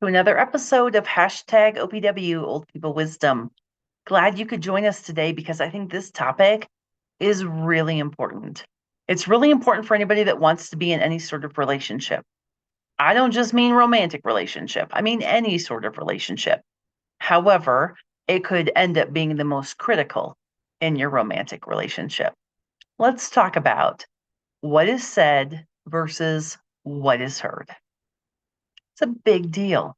To another episode of hashtag OPW, Old People Wisdom. Glad you could join us today because I think this topic is really important. It's really important for anybody that wants to be in any sort of relationship. I don't just mean romantic relationship, I mean any sort of relationship. However, it could end up being the most critical in your romantic relationship. Let's talk about what is said versus what is heard. It's a big deal.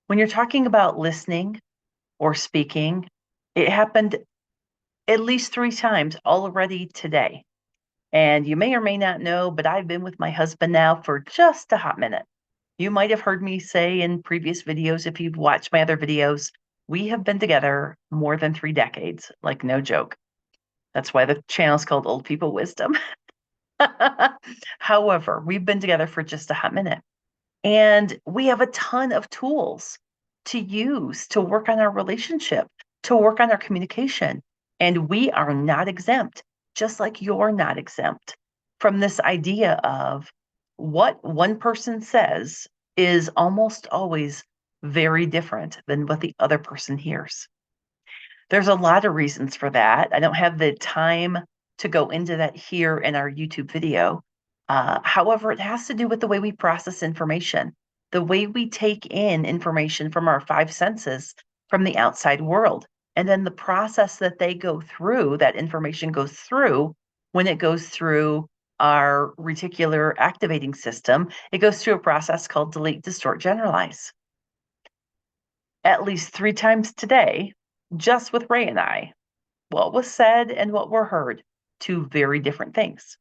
When you're talking about listening or speaking, it happened at least 3 times already today. And you may or may not know, but I've been with my husband now for just a hot minute. You might have heard me say in previous videos, if you've watched my other videos, we have been together more than 3 decades, like no joke. That's why the channel is called Old People Wisdom. However, we've been together for just a hot minute. And we have a ton of tools to use to work on our relationship, to work on our communication. And we are not exempt, just like you're not exempt from this idea of what one person says is almost always very different than what the other person hears. There's a lot of reasons for that. I don't have the time to go into that here in our YouTube video. However, it has to do with the way we process information, the way we take in information from our 5 senses from the outside world, and then the process that they go through, that information goes through when it goes through our reticular activating system. It goes through a process called delete, distort, generalize. At least 3 times today, just with Ray and I, what was said and what were heard, 2 very different things.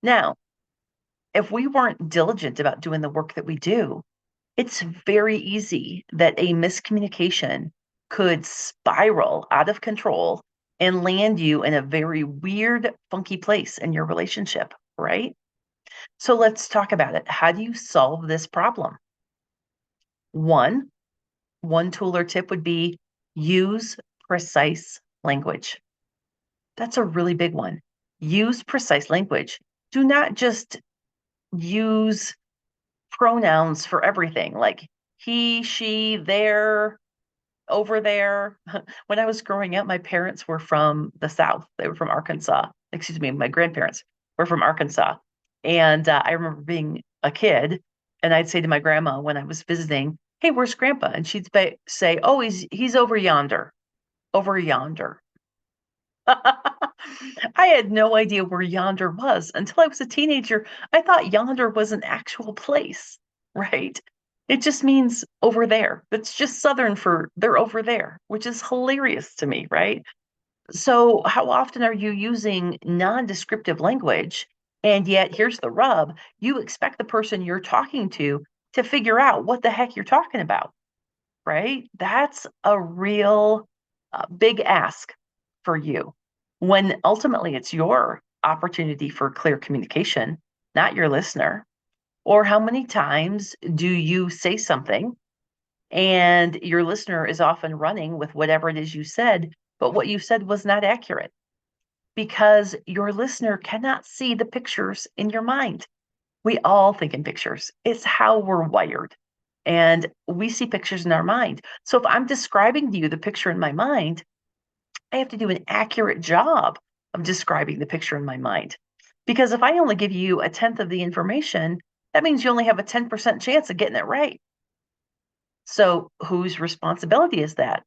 Now, if we weren't diligent about doing the work that we do, it's very easy that a miscommunication could spiral out of control and land you in a very weird, funky place in your relationship, right? So let's talk about it. How do you solve this problem? One tool or tip would be use precise language. That's a really big one. Use precise language. Do not just use pronouns for everything, like he, she, there, over there. When I was growing up, my parents were from the South. They were from Arkansas. Excuse me, my grandparents were from Arkansas. And I remember being a kid, and I'd say to my grandma when I was visiting, "Hey, where's Grandpa?" And she'd say, "Oh, he's over yonder, over yonder." I had no idea where yonder was until I was a teenager. I thought yonder was an actual place, right? It just means over there. That's just Southern for they're over there, which is hilarious to me, right? So, how often are you using non-descriptive language? And yet, here's the rub, you expect the person you're talking to figure out what the heck you're talking about, right? That's a real big ask for you when ultimately it's your opportunity for clear communication, not your listener. Or how many times do you say something and your listener is often running with whatever it is you said, but what you said was not accurate because your listener cannot see the pictures in your mind. We all think in pictures. It's how we're wired. And we see pictures in our mind. So if I'm describing to you the picture in my mind, I have to do an accurate job of describing the picture in my mind. Because if I only give you a tenth of the information, that means you only have a 10% chance of getting it right. So whose responsibility is that?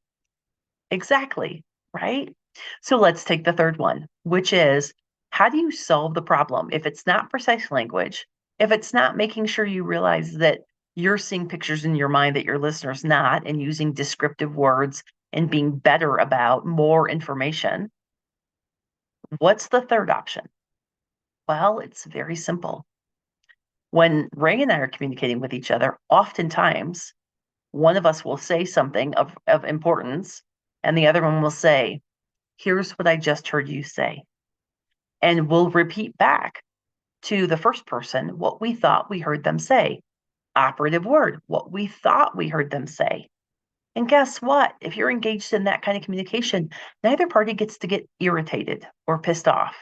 Exactly, right? So let's take the third one, which is how do you solve the problem? If it's not precise language, if it's not making sure you realize that you're seeing pictures in your mind that your listener's not and using descriptive words and being better about more information, what's the third option? Well, it's very simple. When Ray and I are communicating with each other, oftentimes one of us will say something of importance, and the other one will say, "Here's what I just heard you say." And we'll repeat back to the first person what we thought we heard them say. Operative word, what we thought we heard them say. And guess what? If you're engaged in that kind of communication, neither party gets to get irritated or pissed off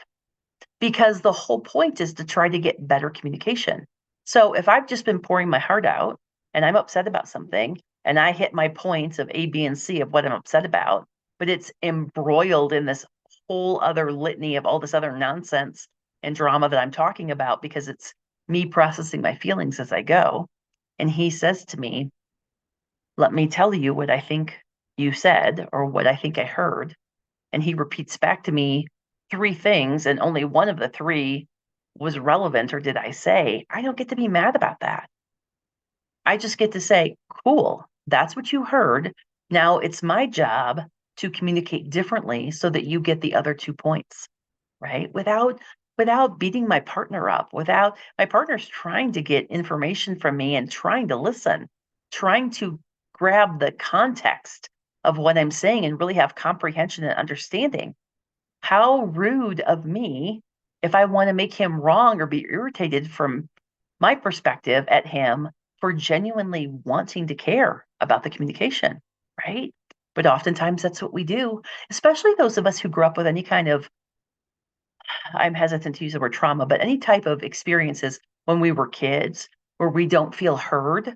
because the whole point is to try to get better communication. So if I've just been pouring my heart out and I'm upset about something, and I hit my points of A, B, and C of what I'm upset about, but it's embroiled in this whole other litany of all this other nonsense and drama that I'm talking about because it's me processing my feelings as I go. And he says to me, let me tell you what I think you said or what I think I heard. And he repeats back to me three things, and only one of the three was relevant or did I say. I don't get to be mad about that. I just get to say, cool, that's what you heard. Now it's my job to communicate differently so that you get the other 2 points, right? Without beating my partner up, without my partner's trying to get information from me and trying to listen, trying to grab the context of what I'm saying and really have comprehension and understanding. How rude of me if I want to make him wrong or be irritated from my perspective at him for genuinely wanting to care about the communication, right? But oftentimes that's what we do, especially those of us who grew up with any kind of, I'm hesitant to use the word trauma, but any type of experiences when we were kids where we don't feel heard.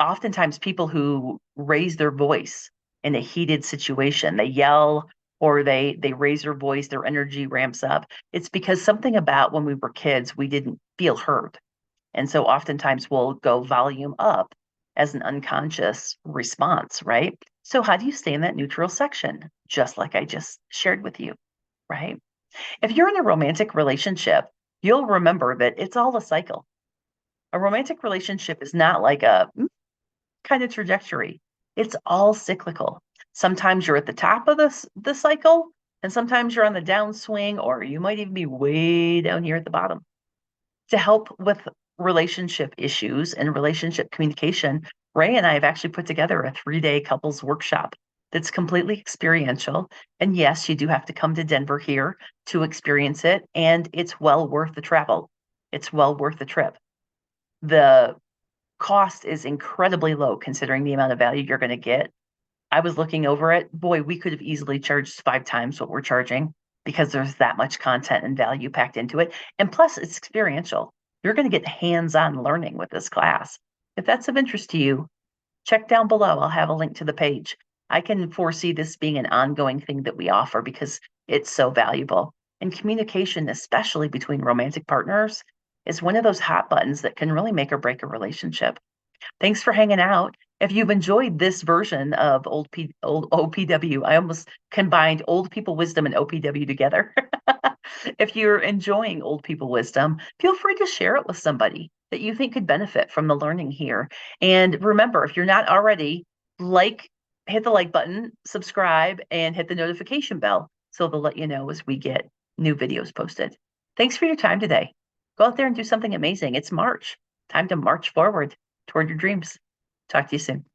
Oftentimes people who raise their voice in a heated situation, they yell or they raise their voice, their energy ramps up. It's because something about when we were kids, we didn't feel heard. And so oftentimes we'll go volume up as an unconscious response, right? So how do you stay in that neutral section? Just like I just shared with you, right? If you're in a romantic relationship, you'll remember that it's all a cycle. A romantic relationship is not like a kind of trajectory. It's all cyclical. Sometimes you're at the top of the cycle, and sometimes you're on the downswing, or you might even be way down here at the bottom. To help with relationship issues and relationship communication, Ray and I have actually put together a 3-day couples workshop that's completely experiential. And yes, you do have to come to Denver here to experience it, and it's well worth the travel. It's well worth the trip. The cost is incredibly low considering the amount of value you're going to get. I was looking over it. Boy, we could have easily charged 5 times what we're charging because there's that much content and value packed into it. And plus, it's experiential. You're going to get hands-on learning with this class. If that's of interest to you, check down below. I'll have a link to the page. I can foresee this being an ongoing thing that we offer because it's so valuable. And communication, especially between romantic partners, is one of those hot buttons that can really make or break a relationship. Thanks for hanging out. If you've enjoyed this version of old OPW, I almost combined old people wisdom and OPW together. If you're enjoying old people wisdom, feel free to share it with somebody that you think could benefit from the learning here. And remember, if you're not already, hit the like button, subscribe, and hit the notification bell so they'll let you know as we get new videos posted. Thanks for your time today. Go out there and do something amazing. It's March. Time to march forward toward your dreams. Talk to you soon.